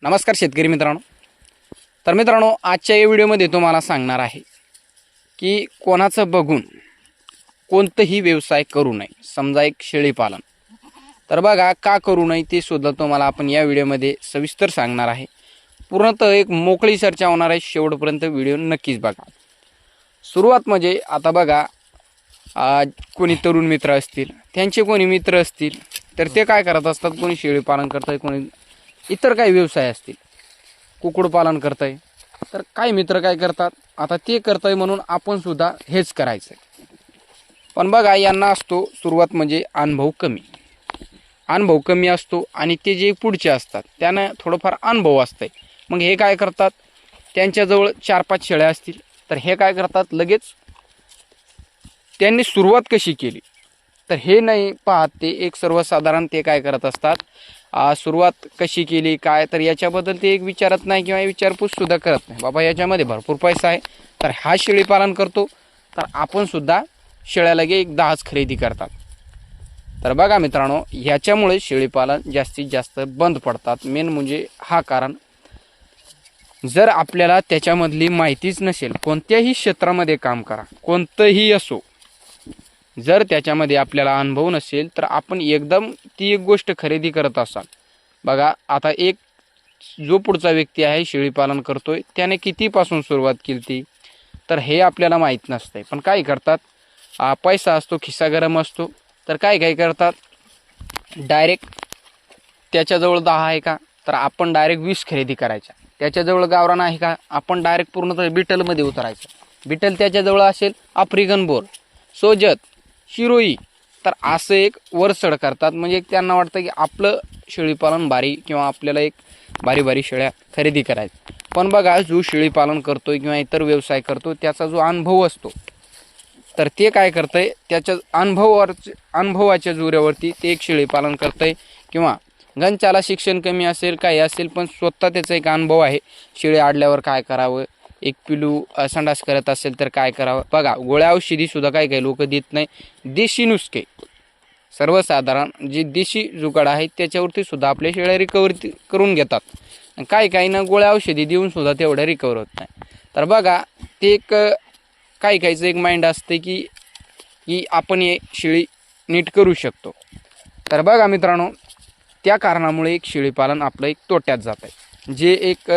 नमस्कार शेतकरी मित्रांनो। तर मित्रांनो, आजच्या या व्हिडिओमध्ये तुम्हाला सांगणार आहे की कोणाचं बघून कोणताही व्यवसाय करू नये। समजा एक शेळी पालन, तर बघा का करू नये ते सुद्धा तुम्हाला आपण या व्हिडिओमध्ये सविस्तर सांगणार आहे। पूर्णतः एक मोकळी चर्चा होणार आहे, शेवटपर्यंत व्हिडिओ नक्कीच बघा। सुरुवात म्हणजे आता बघा, कोणी तरुण मित्र असतील, त्यांचे कोणी मित्र असतील, तर ते काय करत असतात, कोणी शेळी पालन करतंय, कोणी इतर काही व्यवसाय असतील, कुक्कुटपालन करतंय, तर काही मित्र काय करतात, आता ते करतंय म्हणून आपण सुद्धा हेच करायचं। पण बघा, यांना असतो सुरुवात म्हणजे अनुभव कमी असतो आणि ते जे पुढचे असतात त्यांना थोडंफार अनुभव असतंय। मग हे काय करतात, त्यांच्याजवळ 4-5 शेळ्या असतील, तर हे काय करतात, लगेच त्यांनी सुरुवात कशी केली तर हे नाही पाहत, ते एक सर्वसाधारण ते काय करत असतात, सुरुवात कशी केली काय, तर याच्याबद्दल ते एक विचारत नाही किंवा विचारपूस सुद्धा करत नाही। बाबा याच्यामध्ये भरपूर पैसा आहे, तर हा शेळी पालन करतो, तर आपण सुद्धा शेळ्या लगे एक 10च खरेदी करतात। तर बघा मित्रांनो, ह्याच्यामुळे शेळी पालन जास्तीत जास्त बंद पडतात। मेन म्हणजे हा कारण, जर आपल्याला त्याच्यामधली माहितीच नसेल, कोणत्याही क्षेत्रामध्ये काम करा, कोणतंही असो, जर त्याच्यामध्ये आपल्याला अनुभव नसेल तर आपण एकदम ती एक गोष्ट खरेदी करत असाल। बघा आता एक जो पुढचा व्यक्ती आहे शेळी पालन करतोय, त्याने कितीपासून सुरुवात केली तर हे आपल्याला माहीत नसते। पण काय करतात, पैसा असतो, खिस्सा गरम असतो, तर काय करतात, डायरेक्ट त्याच्याजवळ 10 आहे का, तर आपण डायरेक्ट 20 खरेदी करायच्या। त्याच्याजवळ गावरान आहे का, आपण डायरेक्ट पूर्णतः बिटलमध्ये उतरायचं। बिटल त्याच्याजवळ असेल, आफ्रिकन बोर, सोजत, शिरोई, तर असं एक वरचढ करतात। म्हणजे त्यांना वाटतं की आपलं शेळीपालन भारी किंवा आपल्याला एक भारी शेळ्या खरेदी करायचं। पण बघा, जो शेळीपालन करतोय किंवा इतर व्यवसाय करतो, त्याचा जो अनुभव असतो, तर ते काय करतंय, त्याच्या अनुभवाच्या जोरावरती ते एक शेळीपालन करतंय। किंवा गंचाला शिक्षण कमी असेल, काही असेल, पण स्वतः त्याचा एक अनुभव आहे, शेळी आडल्यावर काय करावं, एक पिलू संडास करत असेल तर काय करावं। बघा, गोळ्या औषधी सुद्धा काही लोक देत नाही, देशी नुसके सर्वसाधारण जे देशी जुगाड आहे त्याच्यावरती सुद्धा आपल्या शेळ्या रिकवर करून घेतात। काही ना गोळ्या औषधी देऊन सुद्धा तेवढ्या रिकवर होत नाही। तर बघा, ते एक काहीचं एक माइंड असते की आपण हे शेळी नीट करू शकतो। तर बघा मित्रांनो, त्या कारणामुळे एक शेळीपालन आपलं एक तोट्यात जात आहे। जे एक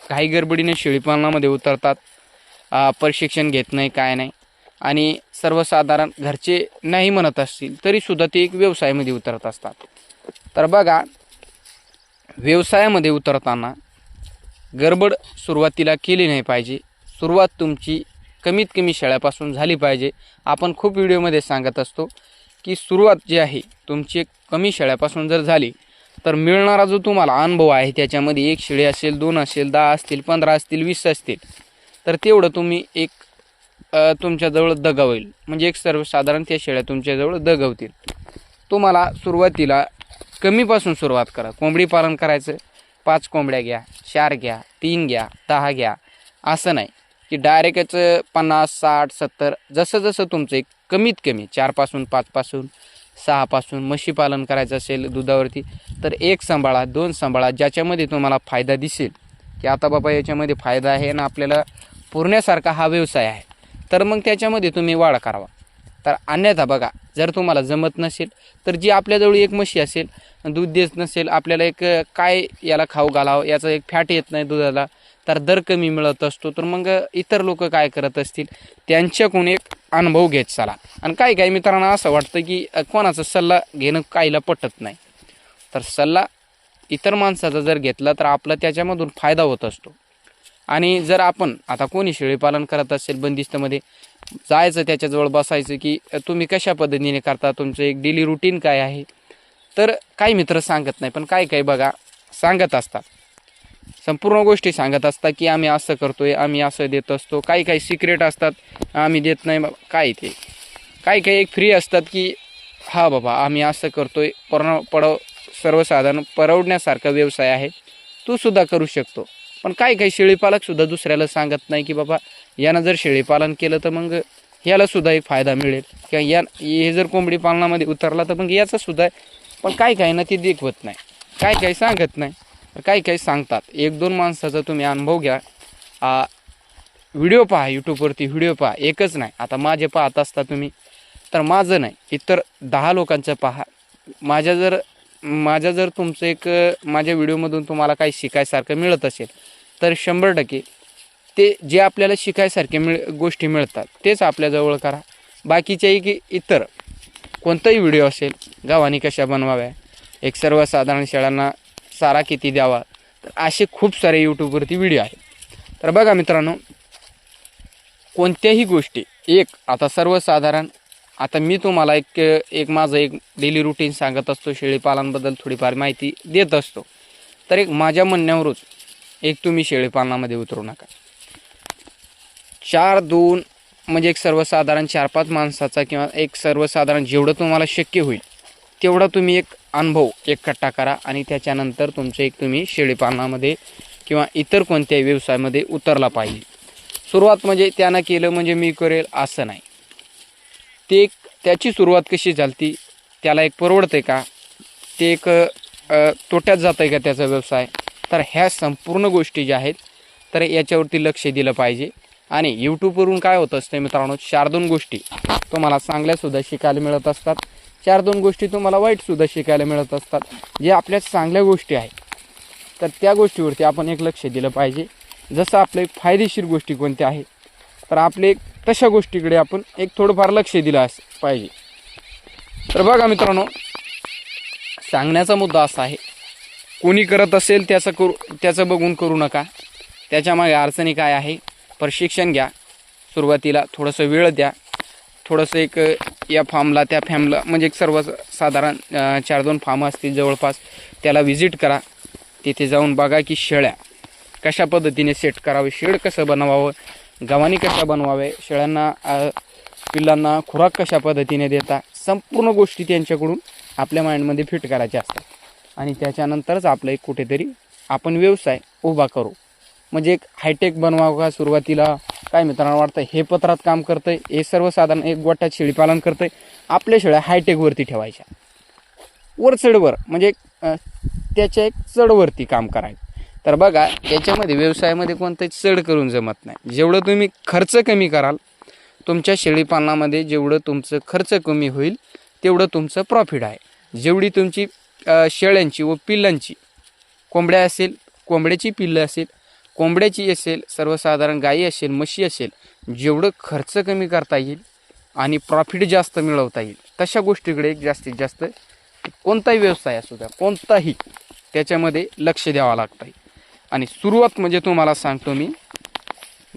घाई गडबडीने शेळीपालनामध्ये उतरतात, प्रशिक्षण घेत नाही, काय नाही, आणि सर्वसाधारण घरचे नाही म्हणत असतील तरीसुद्धा ते एक व्यवसायामध्ये उतरत असतात। तर बघा, व्यवसायामध्ये उतरताना गडबड सुरुवातीला केली नाही पाहिजे। सुरुवात तुमची कमीत कमी शेळ्यापासून झाली पाहिजे। आपण खूप व्हिडिओमध्ये सांगत असतो की सुरुवात जी आहे तुमची कमी शेळ्यापासून जर झाली, तर मिळणारा जो तुम्हाला अनुभव आहे, त्याच्यामध्ये 1 शेळी असेल, 2 असेल, 10 असतील, 15 असतील, 20 असतील, तर तेवढं तुम्ही एक तुमच्याजवळ दगावईल। म्हणजे एक सर्वसाधारण त्या शेळ्या तुमच्याजवळ दगवतील। तुम्हाला सुरुवातीला कमीपासून सुरुवात करा। कोंबडी पालन करायचं, 5 कोंबड्या घ्या, 4 घ्या, 3 घ्या, 10 घ्या, असं नाही की डायरेक्टच 50, 60, 70, जसं तुमचं एक कमीत कमी 4 पासून, 5 पासून, 6 पासून म्हशी पालन करायचं असेल दुधावरती, तर 1 सांभाळा, 2 सांभाळा, ज्याच्यामध्ये तुम्हाला फायदा दिसेल की आता बाबा याच्यामध्ये फायदा आहे ना, आपल्याला पुरण्यासारखा हा व्यवसाय आहे, तर मग त्याच्यामध्ये तुम्ही वाढ करावा। तर अन्यथा बघा, जर तुम्हाला जमत नसेल, तर जी आपल्याजवळ एक म्हशी असेल, दूध देत नसेल, आपल्याला एक काय याला खाऊ घालावं, याचा एक फॅट येत नाही दुधाला, तर दर कमी मिळत असतो, तर मग इतर लोक काय करत असतील, त्यांच्याकडून एक अनुभव घेत चला। आणि काही मित्रांना असं वाटतं की कोणाचा सल्ला घेणं काहीला पटत नाही, तर सल्ला इतर माणसाचा जर घेतला तर आपला त्याच्यामधून फायदा होत असतो। आणि जर आपण आता कोणी शेळीपालन करत असेल, बंदिस्तमध्ये जायचं, त्याच्याजवळ बसायचं की तुम्ही कशा पद्धतीने करता, तुमचं एक डेली रुटीन काय आहे, तर काही मित्र सांगत नाही, पण काही बघा सांगत असतात, संपूर्ण गोष्टी सांगत असतात की आम्ही असं करतोय, आम्ही असं देत असतो। काही सिक्रेट असतात, आम्ही देत नाही। काय ते काही एक फ्री असतात की हा बाबा आम्ही असं करतोय, सर्वसाधारण परवडण्यासारखा व्यवसाय आहे, तू सुद्धा करू शकतो। पण काही शेळीपालक सुद्धा दुसऱ्याला सांगत नाही की बाबा यानं जर शेळीपालन केलं तर मग याला सुद्धा एक फायदा मिळेल, किंवा हे जर कोंबडी पालनामध्ये उतरला तर मग याचा सुद्धा। पण काही ना ते देखवत नाही, काही सांगत नाही। तर काही काही सांगतात. 1-2 माणसाचा तुम्ही अनुभव घ्या, व्हिडिओ पहा, यूट्यूबवरती व्हिडिओ पहा. एकच नाही, आता माझे पाहत असता तुम्ही, तर माझं नाही, इतर 10 लोकांचं पहा. माझ्या जर तुमचं एक माझ्या व्हिडिओमधून तुम्हाला काही शिकायसारखं मिळत असेल तर 100% ते जे आपल्याला शिकायसारखे गोष्टी मिळतात तेच आपल्याजवळ करा. बाकीच्याही की इतर कोणताही व्हिडिओ असेल, गव्हाणी कशा बनवाव्या, एक सर्वसाधारण शेळ्यांना चारा किती द्यावा, तर असे खूप सारे यूट्यूबवरती व्हिडिओ आहेत. तर बघा मित्रांनो, कोणत्याही गोष्टी आता सर्वसाधारण, आता मी तुम्हाला एक माझं एक डेली रुटीन सांगत असतो, शेळीपालनाबद्दल थोडीफार माहिती देत असतो. तर एक माझ्या म्हणण्यावरच तुम्ही शेळीपालनामध्ये उतरू नका. 4-2 म्हणजे एक सर्वसाधारण 4-5 माणसाचा किंवा एक सर्वसाधारण जेवढं तुम्हाला शक्य होईल तेवढा तुम्ही एक अनुभव एकट्ठा करा आणि त्याच्यानंतर तुमचं तुम्ही शेळीपालनामध्ये किंवा इतर कोणत्याही व्यवसायामध्ये उतरला पाहिजे. सुरुवात म्हणजे त्यानं केलं म्हणजे मी करेल असं नाही. त्याची सुरुवात कशी झाली, त्याला परवडते का, ते तोट्यात जात आहे का त्याचा व्यवसाय, तर ह्या संपूर्ण गोष्टी ज्या आहेत तर याच्यावरती लक्ष दिलं पाहिजे. आणि यूट्यूबवरून काय होत असतं मित्रांनो, 4-2 गोष्टी तुम्हाला चांगल्यासुद्धा शिकायला मिळत असतात, 4-2 गोष्टी तुम्हाला वाईटसुद्धा शिकायला मिळत असतात. जे आपल्या चांगल्या गोष्टी आहेत तर त्या गोष्टीवरती आपण लक्ष दिलं पाहिजे. जसं आपले फायदेशीर गोष्टी कोणत्या आहेत तर आपले तशा गोष्टीकडे आपण थोडंफार लक्ष दिलं पाहिजे. तर बघा मित्रांनो, सांगण्याचा मुद्दा असा आहे, कोणी करत असेल त्याचं बघून करू नका. त्याच्यामागे अडचणी काय आहे, प्रशिक्षण घ्या. सुरुवातीला थोडंसं वेळ द्या, थोडंसं या फार्मला त्या फॅमला म्हणजे सर्वसाधारण 4-2 फार्म असतील जवळपास, त्याला व्हिजिट करा. तिथे जाऊन बघा की शेळ्या कशा पद्धतीने सेट करावे, शेड कसं बनवावं, गव्हाणी कशा बनवावे, शेळ्यांना पिल्लांना खुराक कशा पद्धतीने देता, संपूर्ण गोष्टी त्यांच्याकडून आपल्या माइंडमध्ये फिट करायच्या असतात. आणि त्याच्यानंतरच आपलं कुठेतरी आपण व्यवसाय उभा करू. म्हणजे हायटेक बनवावं का सुरुवातीला, काय मित्रांनो वाटतं हे पत्रात काम करतंय, हे सर्वसाधारण गोठ्यात शेळीपालन करतंय, आपल्या शेळ्या हायटेकवरती ठेवायच्या, चढवर म्हणजे त्याच्या चढवरती काम करायचं. तर बघा, याच्यामध्ये व्यवसायामध्ये कोणतंही चढ करून जमत नाही. जेवढं तुम्ही खर्च कमी कराल तुमच्या शेळीपालनामध्ये, जेवढं तुमचं खर्च कमी होईल तेवढं तुमचं प्रॉफिट आहे. जेवढी तुमची शेळ्यांची व पिल्लांची, कोंबड्या असेल कोंबड्याची पिल्लं असेल, कोंबड्याची असेल, सर्वसाधारण गायी असेल, म्हशी असेल, जेवढं खर्च कमी करता येईल आणि प्रॉफिट जास्त मिळवता येईल तशा गोष्टीकडे जास्तीत जास्त कोणताही व्यवसाय असू द्या, कोणताही, त्याच्यामध्ये लक्ष द्यावं लागतं. आणि सुरुवात म्हणजे तुम्हाला सांगतो मी,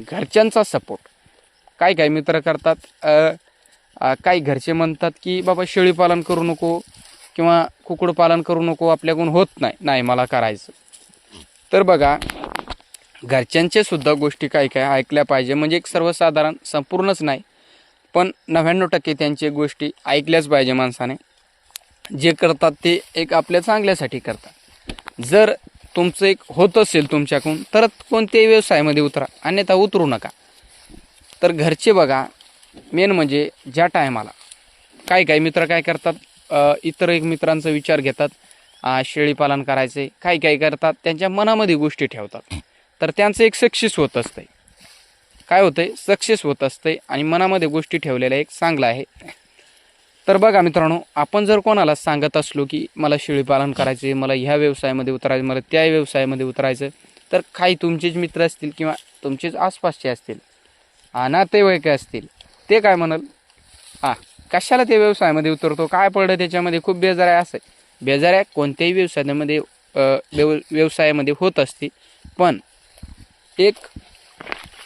घरच्यांचा सपोर्ट. काय मित्र करतात, काही घरचे म्हणतात की बाबा शेळीपालन करू नको किंवा कुक्कुटपालन करू नको, आपल्याकडून होत नाही मला करायचं. तर बघा, घरच्यांचे सुद्धा गोष्टी काय ऐकल्या पाहिजे. म्हणजे सर्वसाधारण संपूर्णच नाही पण 99% त्यांची गोष्टी ऐकल्याच पाहिजे माणसाने. जे करतात ते आपल्या चांगल्यासाठी करतात. जर तुमचं होत असेल तुमच्याकडून तर कोणत्याही व्यवसायामध्ये उतरा, अन्यथा उतरू नका. तर घरचे बघा, मेन म्हणजे ज्या टायमाला काय मित्र काय करतात, इतर मित्रांचा विचार घेतात, शेळीपालन करायचे, काय करतात, त्यांच्या मनामध्ये गोष्टी ठेवतात. तर त्यांचं सक्सेस होत असतंय. काय होतंय, सक्सेस होत असतंय आणि मनामध्ये गोष्टी ठेवलेल्या चांगलं आहे. तर बघा मित्रांनो, आपण जर कोणाला सांगत असलो की मला शेळीपालन करायचे, मला ह्या व्यवसायामध्ये उतरायचं, मला त्या व्यवसायामध्ये उतरायचं, तर काही तुमचेच मित्र असतील किंवा तुमचेच आसपासचे असतील, नातेवाईक असतील, ते काय म्हणाल, कशाला ते व्यवसायामध्ये उतरतो, काय पडलं त्याच्यामध्ये, खूप बेजाऱ्या असं. बेजाऱ्या कोणत्याही व्यवसायामध्ये होत असते. पण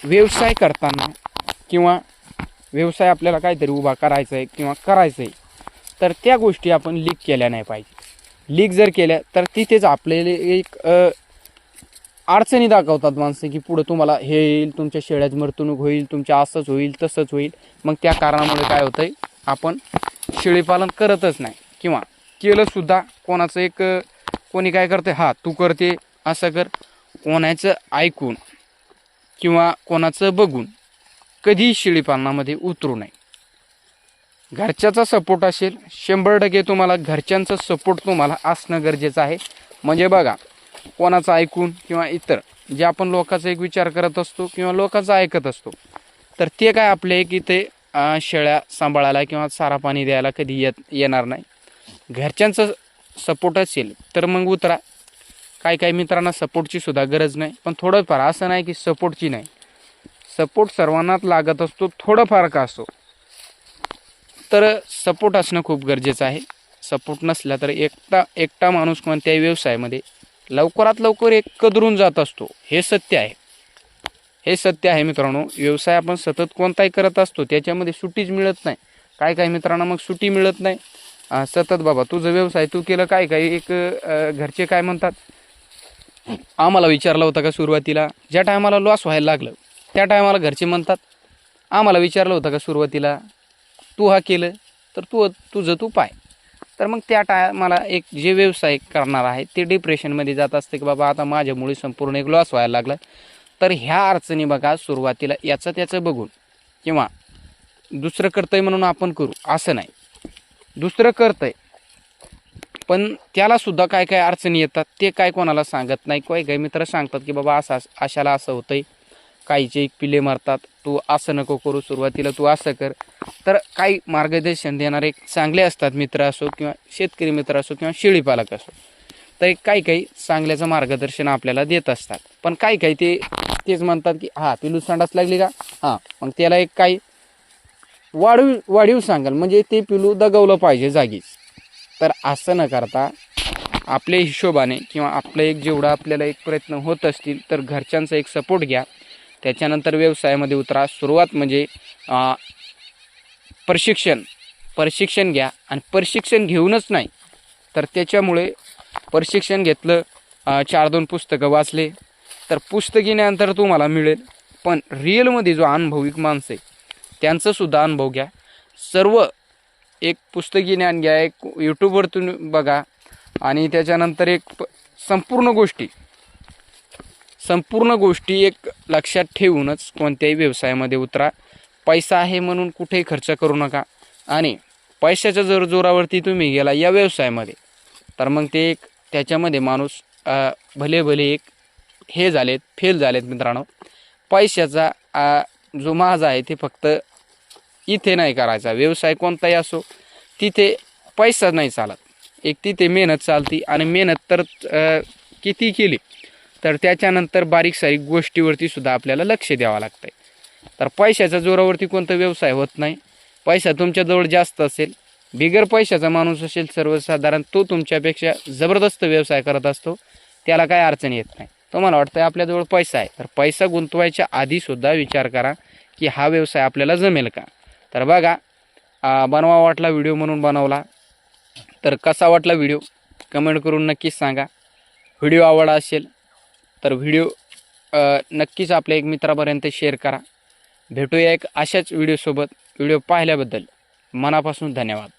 व्यवसाय करताना किंवा व्यवसाय आपल्याला काहीतरी उभा करायचा आहे किंवा करायचं आहे, तर त्या गोष्टी आपण लीक केल्या नाही पाहिजे. लीक जर केल्या तर तिथेच आपल्याला अडचणी दाखवतात माणसं की पुढं तुम्हाला हे येईल, तुमच्या शेळ्यात मृत्यूक होईल, तुमच्या असंच होईल तसंच होईल. मग त्या कारणामुळे काय होतंय, आपण शेळीपालन करतच नाही किंवा केलंसुद्धा कोणाचं कोणी काय करते, तू करते असं कर, कोणाचं ऐकून किंवा कोणाचं बघून कधीही शेळीपालनामध्ये उतरू नये. घरच्याचा सपोर्ट असेल, 100% तुम्हाला घरच्यांचा सपोर्ट तुम्हाला असणं गरजेचं आहे. म्हणजे बघा, कोणाचं ऐकून किंवा इतर जे आपण लोकांचा एक विचार करत असतो किंवा लोकांचं ऐकत असतो, तर ते काय आपले की ते शेळ्या सांभाळायला किंवा चारा पाणी द्यायला कधी येणार नाही. घरच्यांचं सपोर्ट असेल तर मग उतरा. काही मित्रांना सपोर्टची सुद्धा गरज नाही, पण थोडंफार असं नाही की सपोर्टची नाही, सपोर्ट सर्वांनाच लागत असतो, थोडंफार का असो. तर सपोर्ट असणं खूप गरजेचं आहे. सपोर्ट नसला तर एकटा माणूस कोणत्याही व्यवसायामध्ये लवकरात लवकर एक कदरून जात असतो. हे सत्य आहे मित्रांनो. व्यवसाय आपण सतत कोणताही करत असतो, त्याच्यामध्ये सुट्टीच मिळत नाही. काही मित्रांना मग सुट्टी मिळत नाही. सतत बाबा तुझं व्यवसाय तू केलं, एक घरचे काय म्हणतात, आम्हाला विचारलं होतं का सुरुवातीला, ज्या टायमाला लॉस व्हायला लागलं त्या टायमाला घरचे म्हणतात, आम्हाला विचारलं होतं का सुरुवातीला, तू हा केलं तर तुझं तू पाय. तर मग त्या टायमाला एक जे व्यवसाय करणार आहे ते डिप्रेशनमध्ये जात असते की बाबा आता माझ्यामुळे संपूर्ण एक लॉस व्हायला लागला. तर ह्या अडचणी बघा सुरुवातीला त्याचं बघून किंवा दुसरं करतंय म्हणून आपण करू असं नाही. दुसरं करतंय पण त्यालासुद्धा काय अडचणी येतात ते काय कोणाला सांगत नाही. काही मित्र सांगतात की बाबा अशाला असं होतंय, काहीचे एक पिले मारतात, तू असं नको करू, सुरुवातीला तू असं कर. तर काही मार्गदर्शन देणारे चांगले असतात मित्र असो किंवा शेतकरी मित्र असो किंवा शेळीपालक असो. तर काही चांगल्याचं मार्गदर्शन आपल्याला देत असतात. पण काही तेच म्हणतात की पिलू संडास लागली का, मग त्याला एक काही वाढीव सांगाल म्हणजे ते पिलू दगवलं पाहिजे जागीच. तर असं न करता आपल्या हिशोबाने किंवा आपलं एक जेवढा आपल्याला एक प्रयत्न होत असतील तर घरच्यांचा एक सपोर्ट घ्या. त्याच्यानंतर व्यवसायामध्ये उतरा. सुरुवात म्हणजे प्रशिक्षण घ्या. आणि प्रशिक्षण घेऊनच नाही तर त्याच्यामुळे प्रशिक्षण घेतलं, 4-2 पुस्तकं वाचले तर पुस्तकी ज्ञान तर तुम्हाला मिळेल, पण रिअलमध्ये जो अनुभविक माणसं आहे त्यांचंसुद्धा अनुभव घ्या. सर्व एक पुस्तकी ज्ञान घ्या, एक यूट्यूबवरतून बघा आणि त्याच्यानंतर एक संपूर्ण गोष्टी एक लक्षात ठेवूनच कोणत्याही व्यवसायामध्ये उतरा. पैसा आहे म्हणून कुठेही खर्च करू नका. आणि पैशाच्या जर जोरावरती तुम्ही गेला या व्यवसायामध्ये तर मग ते एक त्याच्यामध्ये माणूस भले एक फेल झालेत मित्रांनो. पैशाचा जो माझा आहे ते फक्त इथे नाही करायचा. व्यवसाय कोणताही असो तिथे पैसा नाही चालत, एक तिथे मेहनत चालती. आणि मेहनत तर किती केली तर त्याच्यानंतर बारीक सारीक गोष्टीवरती सुद्धा आपल्याला लक्ष द्यावं लागतं. तर पैशाच्या जोरावरती कोणता व्यवसाय होत नाही. पैसा तुमच्याजवळ जास्त असेल, बिगर पैशाचा माणूस असेल सर्वसाधारण, तो तुमच्यापेक्षा जबरदस्त व्यवसाय करत असतो, त्याला काय अडचण येत नाही. तुम्हाला वाटतं आपल्याजवळ पैसा आहे, तर पैसा गुंतवायच्या आधीसुद्धा विचार करा की हा व्यवसाय आपल्याला जमेल का. तर बघा, बनवा वाटला व्हिडिओ म्हणून बनवला. तर कसा वाटला व्हिडिओ कमेंट करून नक्कीच सांगा. व्हिडिओ आवडला असेल तर व्हिडिओ नक्कीच आपल्या एक मित्रापर्यंत शेअर करा. भेटूया एक अशाच व्हिडिओसोबत. व्हिडिओ पाहिल्याबद्दल मनापासून धन्यवाद.